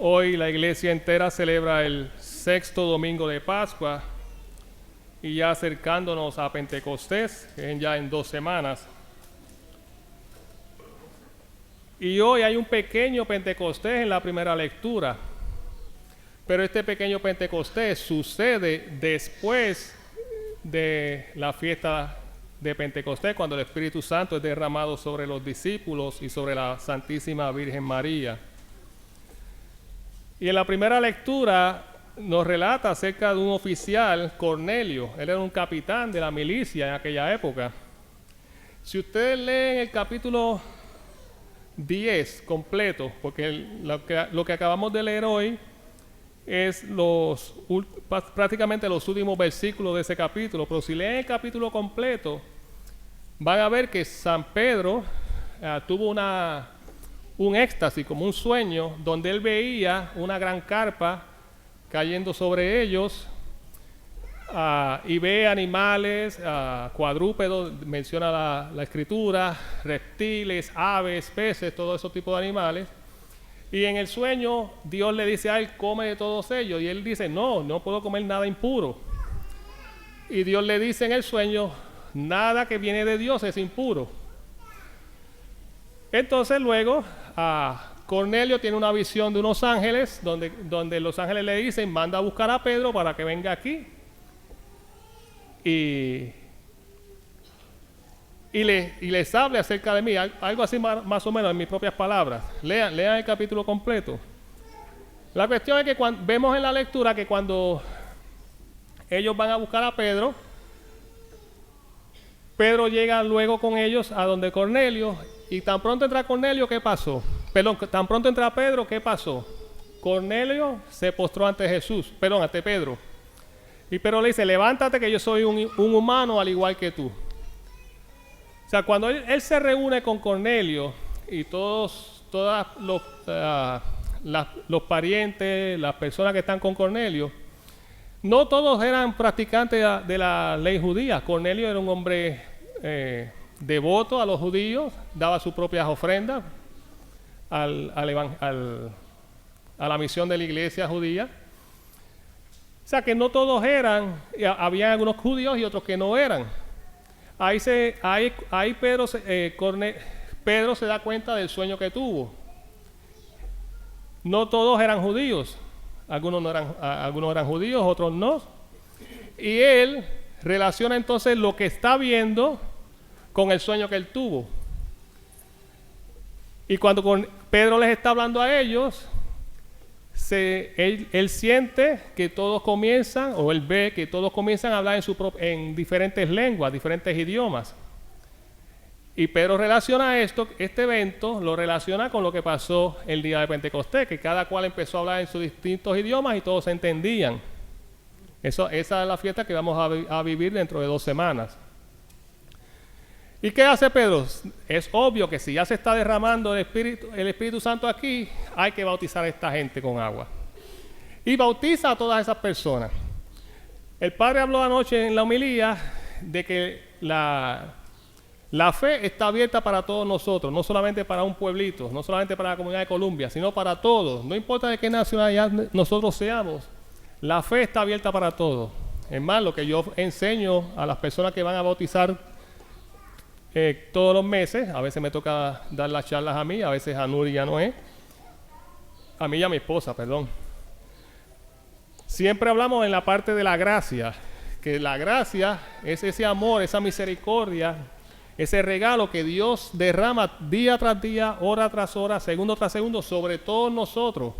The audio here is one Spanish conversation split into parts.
Hoy la iglesia entera celebra el sexto domingo de Pascua y ya acercándonos a Pentecostés, que es ya en 2 semanas. Y hoy hay un pequeño Pentecostés en la primera lectura, pero este pequeño Pentecostés sucede después de la fiesta de Pentecostés, cuando el Espíritu Santo es derramado sobre los discípulos y sobre la Santísima Virgen María. Y en la primera lectura nos relata acerca de un oficial, Cornelio. Él era un capitán de la milicia en aquella época. Si ustedes leen el capítulo 10 completo, porque lo que acabamos de leer hoy es prácticamente los últimos versículos de ese capítulo, pero si leen el capítulo completo, van a ver que San Pedro tuvo un éxtasis, como un sueño, donde él veía una gran carpa cayendo sobre ellos y ve animales, cuadrúpedos, menciona la escritura, reptiles, aves, peces, todo ese tipo de animales. Y en el sueño Dios le dice a él, come de todos ellos, y él dice, no puedo comer nada impuro. Y Dios le dice en el sueño, nada que viene de Dios es impuro. Entonces luego Cornelio tiene una visión de unos ángeles, donde los ángeles le dicen, manda a buscar a Pedro para que venga aquí. Y les hable acerca de mí, algo así más o menos en mis propias palabras. Lean el capítulo completo. La cuestión es que vemos en la lectura que cuando ellos van a buscar a Pedro, Pedro llega luego con ellos a donde Cornelio, y tan pronto entra Cornelio, ¿qué pasó? Tan pronto entra Pedro, ¿qué pasó? Cornelio se postró ante Pedro. Y Pedro le dice, levántate que yo soy un humano al igual que tú. O sea, cuando él se reúne con Cornelio y todos los parientes, las personas que están con Cornelio, no todos eran practicantes de la ley judía. Cornelio era un hombre devoto a los judíos, daba sus propias ofrendas a la misión de la iglesia judía. O sea que no todos eran, había algunos judíos y otros que no eran. Ahí Pedro se da cuenta del sueño que tuvo. No todos eran judíos, algunos eran judíos, otros no. Y él relaciona entonces lo que está viendo con el sueño que él tuvo. Y cuando Pedro les está hablando a ellos, él siente que todos comienzan, o él ve que todos comienzan a hablar en diferentes lenguas, diferentes idiomas. Y Pedro relaciona este evento, lo relaciona con lo que pasó el día de Pentecostés, que cada cual empezó a hablar en sus distintos idiomas y todos se entendían. Esa es la fiesta que vamos a vivir dentro de 2 semanas. ¿Y qué hace Pedro? Es obvio que si ya se está derramando el Espíritu Santo aquí, hay que bautizar a esta gente con agua. Y bautiza a todas esas personas. El padre habló anoche en la homilía de que la fe está abierta para todos nosotros, no solamente para un pueblito, no solamente para la comunidad de Colombia, sino para todos. No importa de qué nacionalidad nosotros seamos, la fe está abierta para todos. Es más, lo que yo enseño a las personas que van a bautizar todos los meses, a veces me toca dar las charlas a mí, a veces a Nuri y a Noé, a mí y a mi esposa, perdón. Siempre hablamos en la parte de la gracia, que la gracia es ese amor, esa misericordia, ese regalo que Dios derrama día tras día, hora tras hora, segundo tras segundo, sobre todos nosotros,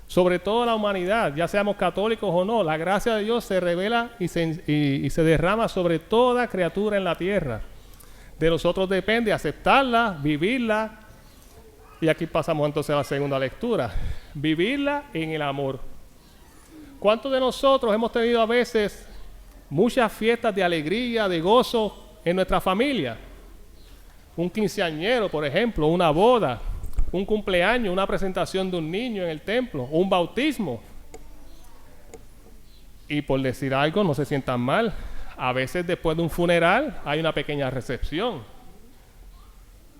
sobre toda la humanidad, ya seamos católicos o no. La gracia de Dios se revela y se derrama sobre toda criatura en la tierra. De nosotros depende aceptarla, vivirla, y aquí pasamos entonces a la segunda lectura, vivirla en el amor. ¿Cuántos de nosotros hemos tenido a veces muchas fiestas de alegría, de gozo en nuestra familia? Un quinceañero, por ejemplo, una boda, un cumpleaños, una presentación de un niño en el templo, un bautismo. Y por decir algo, no se sientan mal, a veces después de un funeral hay una pequeña recepción.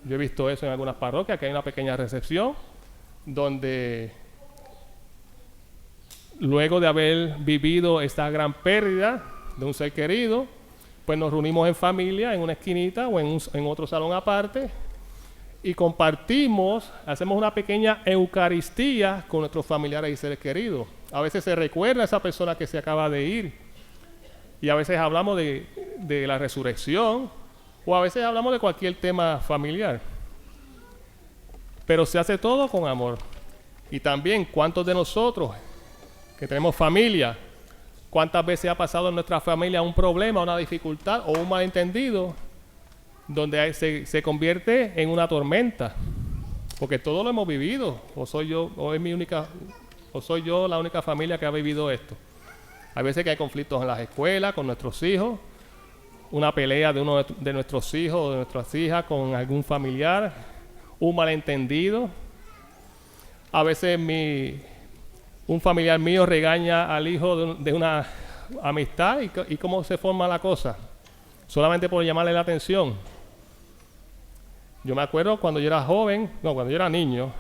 Yo he visto eso en algunas parroquias, que hay una pequeña recepción donde luego de haber vivido esta gran pérdida de un ser querido, pues nos reunimos en familia, en una esquinita o en otro salón aparte, y compartimos, hacemos una pequeña eucaristía con nuestros familiares y seres queridos. A veces se recuerda a esa persona que se acaba de ir, y a veces hablamos de la resurrección, o a veces hablamos de cualquier tema familiar. Pero se hace todo con amor. Y también, ¿cuántos de nosotros que tenemos familia, cuántas veces ha pasado en nuestra familia un problema, una dificultad o un malentendido donde se convierte en una tormenta? Porque todos lo hemos vivido, o soy yo la única familia que ha vivido esto. Hay veces que hay conflictos en las escuelas, con nuestros hijos, una pelea de uno de nuestros hijos o de nuestras hijas con algún familiar, un malentendido. A veces un familiar mío regaña al hijo de una amistad y cómo se forma la cosa, solamente por llamarle la atención. Yo me acuerdo cuando yo era niño,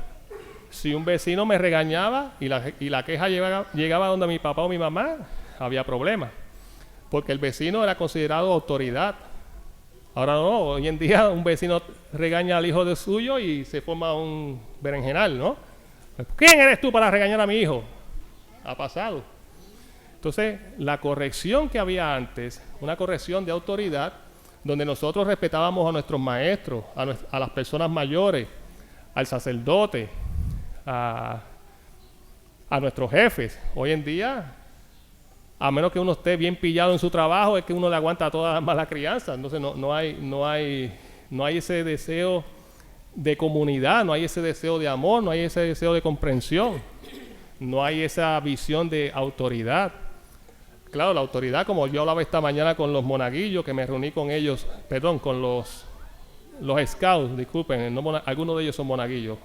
si un vecino me regañaba y la queja llegaba donde mi papá o mi mamá, había problemas, porque el vecino era considerado autoridad. Ahora no, hoy en día un vecino regaña al hijo de suyo y se forma un berenjenal, ¿no? ¿Quién eres tú para regañar a mi hijo? Ha pasado. Entonces, la corrección que había antes, una corrección de autoridad, donde nosotros respetábamos a nuestros maestros, a las personas mayores, al sacerdote, a nuestros jefes. Hoy en día, a menos que uno esté bien pillado en su trabajo, es que uno le aguanta toda la mala crianza. Entonces no hay ese deseo de comunidad, no hay ese deseo de amor, no hay ese deseo de comprensión, no hay esa visión de autoridad. Claro, la autoridad, como yo hablaba esta mañana con los monaguillos, que me reuní con ellos, con los scouts, disculpen, algunos de ellos son monaguillos.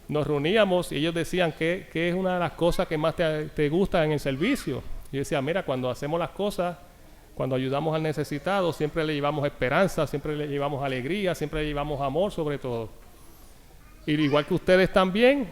Nos reuníamos y ellos decían que es una de las cosas que más te gusta en el servicio. Y yo decía, mira, cuando hacemos las cosas, cuando ayudamos al necesitado, siempre le llevamos esperanza, siempre le llevamos alegría, siempre le llevamos amor sobre todo. Y igual que ustedes también,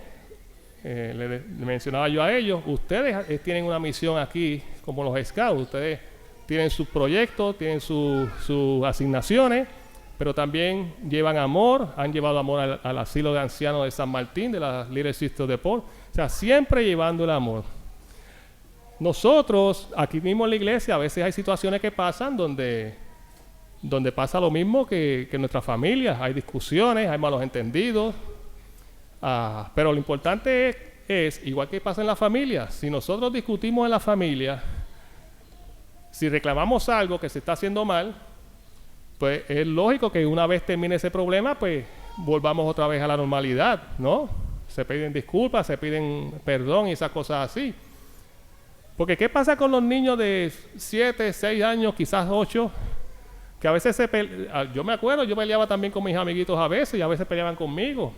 le mencionaba yo a ellos, ustedes tienen una misión aquí como los scouts, ustedes tienen sus proyectos, tienen sus asignaciones, pero también llevan amor, han llevado amor al asilo de ancianos de San Martín, de la Little Sisters de Paul, o sea, siempre llevando el amor. Nosotros, aquí mismo en la iglesia, a veces hay situaciones que pasan donde pasa lo mismo que en nuestras familias, hay discusiones, hay malos entendidos, pero lo importante es, igual que pasa en la familia, si nosotros discutimos en la familia, si reclamamos algo que se está haciendo mal, pues es lógico que una vez termine ese problema, pues volvamos otra vez a la normalidad, ¿no? Se piden disculpas, se piden perdón y esas cosas así. Porque ¿qué pasa con los niños de 7, 6 años, quizás 8? Que a veces yo me acuerdo, yo peleaba también con mis amiguitos a veces y a veces peleaban conmigo.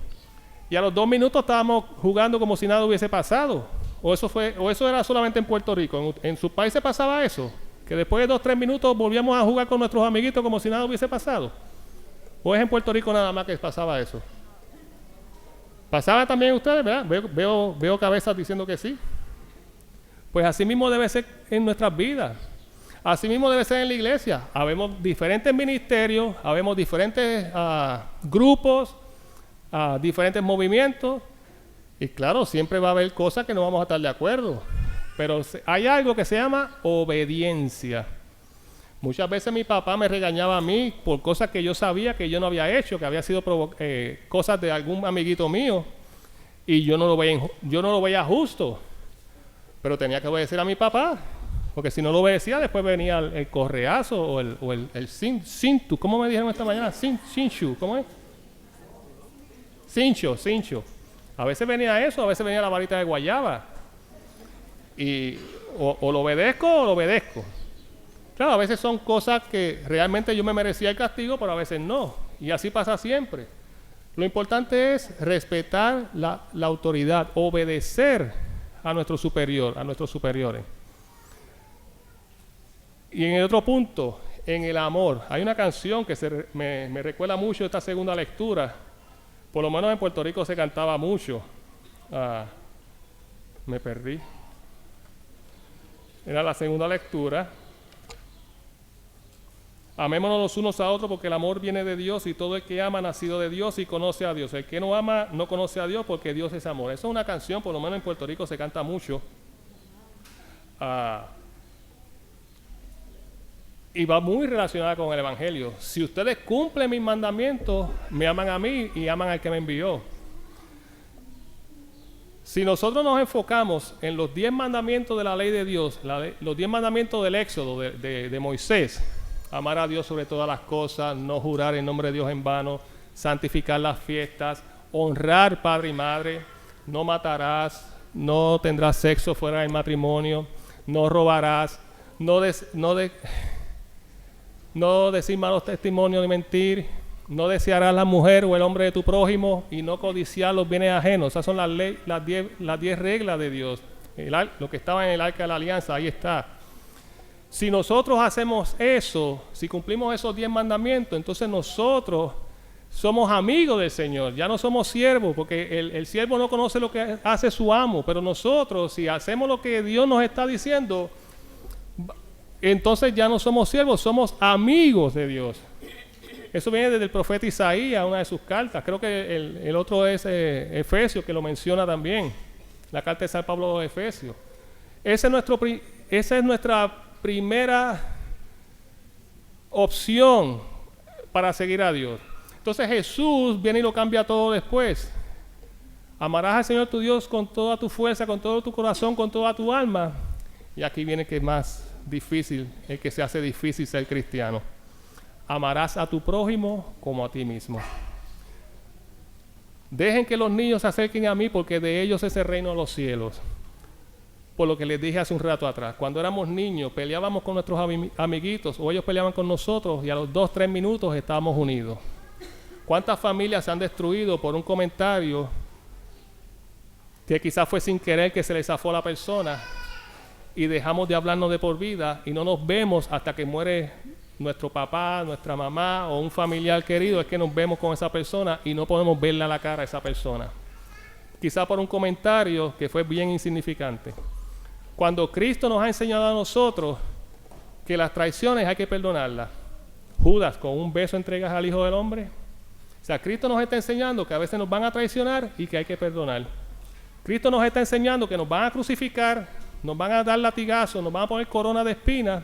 Y a los 2 minutos estábamos jugando como si nada hubiese pasado. O eso era solamente en Puerto Rico. ¿En su país se pasaba eso? Que después de 2, 3 minutos volvíamos a jugar con nuestros amiguitos como si nada hubiese pasado. ¿O es en Puerto Rico nada más que pasaba eso? ¿Pasaba también ustedes, verdad? Veo cabezas diciendo que sí. Pues así mismo debe ser en nuestras vidas. Así mismo debe ser en la iglesia. Habemos diferentes ministerios, habemos diferentes grupos, diferentes movimientos. Y claro, siempre va a haber cosas que no vamos a estar de acuerdo. Pero hay algo que se llama obediencia. Muchas veces mi papá me regañaba a mí por cosas que yo sabía que yo no había hecho, que había sido cosas de algún amiguito mío, y yo no lo veía justo. Pero tenía que obedecer a mi papá, porque si no lo obedecía, después venía el correazo o el cintu. ¿Cómo me dijeron esta mañana? Cinchu, ¿cómo es? Cincho. A veces venía eso, a veces venía la varita de guayaba. Y o lo obedezco o lo obedezco. Claro, a veces son cosas que realmente yo me merecía el castigo, pero a veces no. Y así pasa siempre. Lo importante es respetar la autoridad, obedecer a nuestro superior, a nuestros superiores. Y en el otro punto, en el amor. Hay una canción que me recuerda mucho esta segunda lectura. Por lo menos en Puerto Rico se cantaba mucho. Me perdí. Era la segunda lectura. Amémonos los unos a otros porque el amor viene de Dios y todo el que ama ha nacido de Dios y conoce a Dios. El que no ama no conoce a Dios porque Dios es amor. Esa es una canción, por lo menos en Puerto Rico se canta mucho. Y va muy relacionada con el Evangelio. Si ustedes cumplen mis mandamientos, me aman a mí y aman al que me envió. Si nosotros nos enfocamos en los 10 mandamientos de la ley de Dios, los 10 mandamientos del Éxodo de Moisés, amar a Dios sobre todas las cosas, no jurar en nombre de Dios en vano, santificar las fiestas, honrar padre y madre, no matarás, no tendrás sexo fuera del matrimonio, no robarás, no decir malos testimonios ni mentir, no desearás la mujer o el hombre de tu prójimo y no codiciar los bienes ajenos. Esas son las 10 reglas de Dios. Lo que estaba en el Arca de la Alianza, ahí está. Si nosotros hacemos eso, si cumplimos esos 10 mandamientos, entonces nosotros somos amigos del Señor, ya no somos siervos, porque el siervo no conoce lo que hace su amo, pero nosotros, si hacemos lo que Dios nos está diciendo, entonces ya no somos siervos, somos amigos de Dios. Eso viene desde el profeta Isaías, una de sus cartas. Creo que el otro es Efesios, que lo menciona también. La carta de San Pablo de Efesios. Esa es nuestra primera opción para seguir a Dios. Entonces Jesús viene y lo cambia todo después. Amarás al Señor tu Dios con toda tu fuerza, con todo tu corazón, con toda tu alma. Y aquí viene que es más difícil, el que se hace difícil ser cristiano. Amarás a tu prójimo como a ti mismo. Dejen que los niños se acerquen a mí porque de ellos es el reino de los cielos. Por lo que les dije hace un rato atrás, cuando éramos niños peleábamos con nuestros amiguitos o ellos peleaban con nosotros y a los 2-3 minutos estábamos unidos. ¿Cuántas familias se han destruido por un comentario que quizás fue sin querer que se le zafó a la persona y dejamos de hablarnos de por vida y no nos vemos hasta que muere nuestro papá, nuestra mamá o un familiar querido? Es que nos vemos con esa persona y no podemos verle a la cara a esa persona, quizá por un comentario que fue bien insignificante. Cuando Cristo nos ha enseñado a nosotros que las traiciones hay que perdonarlas. Judas, con un beso entregas al Hijo del Hombre. O sea, Cristo nos está enseñando que a veces nos van a traicionar y que hay que perdonar. Cristo nos está enseñando que nos van a crucificar, nos van a dar latigazos, nos van a poner corona de espinas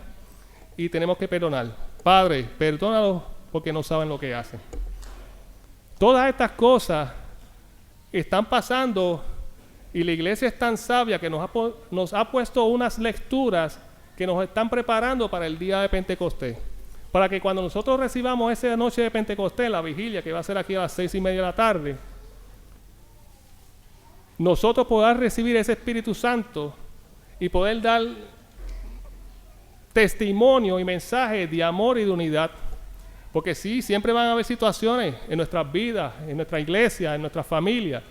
y tenemos que perdonar. Padre, perdónalos porque no saben lo que hacen. Todas estas cosas están pasando y la iglesia es tan sabia que nos ha puesto unas lecturas que nos están preparando para el día de Pentecostés. Para que cuando nosotros recibamos esa noche de Pentecostés, la vigilia que va a ser aquí a las 6:30 de la tarde, nosotros podamos recibir ese Espíritu Santo y poder dar testimonio y mensaje de amor y de unidad. Porque sí, siempre van a haber situaciones en nuestras vidas, en nuestra iglesia, en nuestra familia.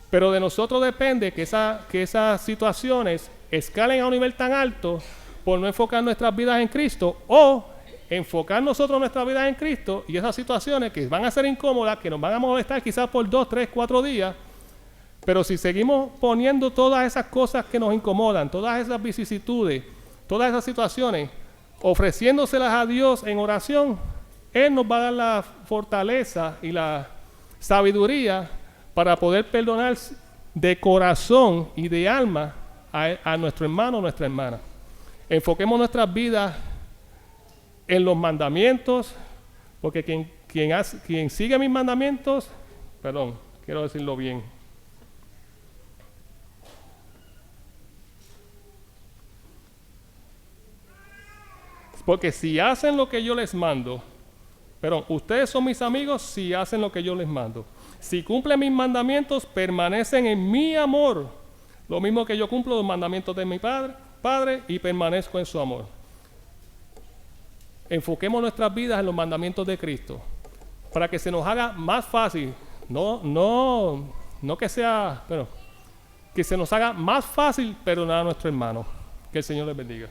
Pero de nosotros depende que esas situaciones escalen a un nivel tan alto por no enfocar nuestras vidas en Cristo, o enfocar nosotros nuestras vidas en Cristo y esas situaciones que van a ser incómodas, que nos van a molestar quizás por 2, 3, 4 días, pero si seguimos poniendo todas esas cosas que nos incomodan, todas esas vicisitudes, todas esas situaciones, ofreciéndoselas a Dios en oración, Él nos va a dar la fortaleza y la sabiduría para poder perdonar de corazón y de alma a nuestro hermano o nuestra hermana. Enfoquemos nuestras vidas en los mandamientos, porque quien sigue mis mandamientos, quiero decirlo bien. Porque si hacen lo que yo les mando, ustedes son mis amigos si hacen lo que yo les mando. Si cumplen mis mandamientos, permanecen en mi amor. Lo mismo que yo cumplo los mandamientos de mi Padre y permanezco en su amor. Enfoquemos nuestras vidas en los mandamientos de Cristo para que se nos haga más fácil, que se nos haga más fácil perdonar a nuestro hermano. Que el Señor les bendiga.